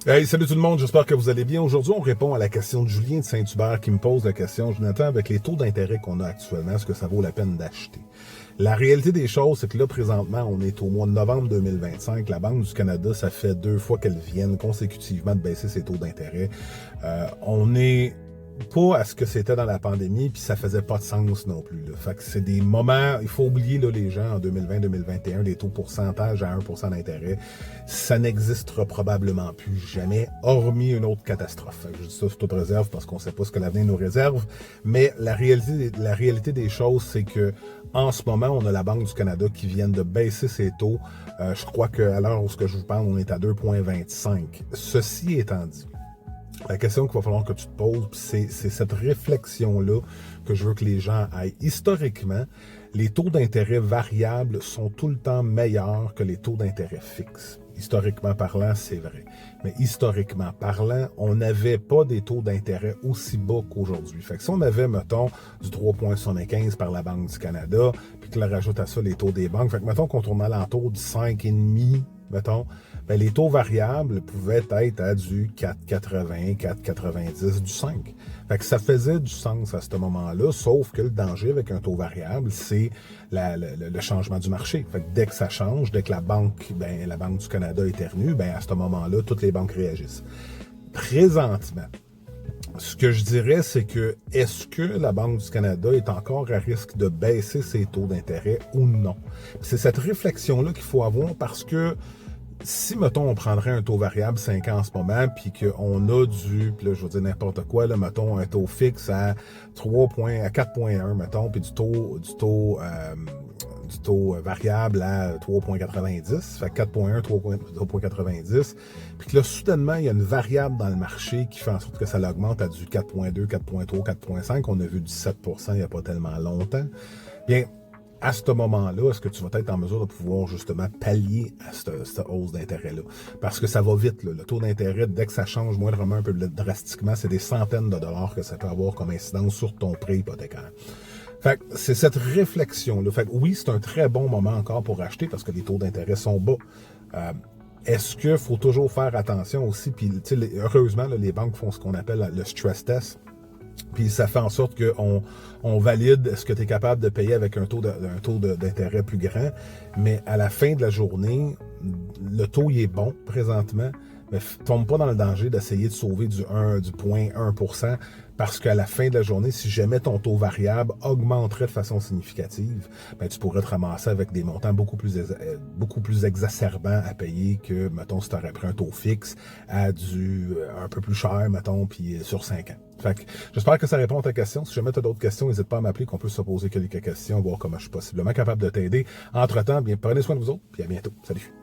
Hey, salut tout le monde, j'espère que vous allez bien. Aujourd'hui, on répond à la question de Julien de Saint-Hubert qui me pose la question, Jonathan, avec les taux d'intérêt qu'on a actuellement, est-ce que ça vaut la peine d'acheter? La réalité des choses, c'est que là, présentement, on est au mois de novembre 2025. La Banque du Canada, ça fait 2 fois qu'elle vienne consécutivement de baisser ses taux d'intérêt. On est pas à ce que c'était dans la pandémie, puis ça faisait pas de sens non plus. Là. Fait que c'est des moments, il faut oublier là, les gens en 2020-2021, des taux pourcentage à 1% d'intérêt, ça n'existera probablement plus jamais, hormis une autre catastrophe. Fait que je dis ça sous toute réserve parce qu'on sait pas ce que l'avenir nous réserve, mais la réalité des choses, c'est que en ce moment, on a la Banque du Canada qui vient de baisser ses taux. Je crois qu'à l'heure où je vous parle, on est à 2,25. Ceci étant dit, la question qu'il va falloir que tu te poses, c'est cette réflexion-là que je veux que les gens aient. Historiquement, les taux d'intérêt variables sont tout le temps meilleurs que les taux d'intérêt fixes. Historiquement parlant, c'est vrai. Mais historiquement parlant, on n'avait pas des taux d'intérêt aussi bas qu'aujourd'hui. Fait que si on avait, mettons, du 3,75 par la Banque du Canada, puis que là, rajoute à ça les taux des banques, fait que mettons qu'on tourne alentour du 5,5, mettons, ben les taux variables pouvaient être à du 4,80, 4,90, du 5. Fait que ça faisait du sens à ce moment-là, sauf que le danger avec un taux variable, c'est le changement du marché. Fait que dès que ça change, dès que la Banque du Canada éternue, ben à ce moment-là, toutes les banques réagissent. Présentement, ce que je dirais, c'est que est-ce que la Banque du Canada est encore à risque de baisser ses taux d'intérêt ou non? C'est cette réflexion-là qu'il faut avoir parce que si, mettons, on prendrait un taux variable 5 ans en ce moment, puis qu'on a puis là, je veux dire n'importe quoi, là, mettons, un taux fixe à 4,1, mettons, puis du taux variable à 3,90, fait 4,1, 3,90, puis que là, soudainement, il y a une variable dans le marché qui fait en sorte que ça l'augmente à du 4,2, 4,3, 4,5, on a vu du 7% il n'y a pas tellement longtemps. Bien, à ce moment-là, est-ce que tu vas être en mesure de pouvoir justement pallier à cette hausse d'intérêt-là? Parce que ça va vite, là. Le taux d'intérêt, dès que ça change moindrement un peu drastiquement, c'est des centaines de dollars que ça peut avoir comme incidence sur ton prêt hypothécaire. Fait que c'est cette réflexion-là. Fait que oui, c'est un très bon moment encore pour acheter parce que les taux d'intérêt sont bas. Est-ce qu'il faut toujours faire attention aussi? Puis, heureusement, là, les banques font ce qu'on appelle le stress test. Puis ça fait en sorte qu'on valide est-ce que tu es capable de payer avec un taux d'intérêt plus grand. Mais à la fin de la journée, le taux il est bon présentement, mais tombe pas dans le danger d'essayer de sauver du 0,1% parce qu'à la fin de la journée, si jamais ton taux variable augmenterait de façon significative, ben, tu pourrais te ramasser avec des montants beaucoup plus exacerbants à payer que, mettons, si tu aurais pris un taux fixe à un peu plus cher, mettons, puis sur 5 ans. Fait que j'espère que ça répond à ta question. Si jamais tu as d'autres questions, n'hésite pas à m'appeler qu'on peut se poser quelques questions, voir comment je suis possiblement capable de t'aider. Entre-temps, bien, prenez soin de vous autres, puis à bientôt. Salut!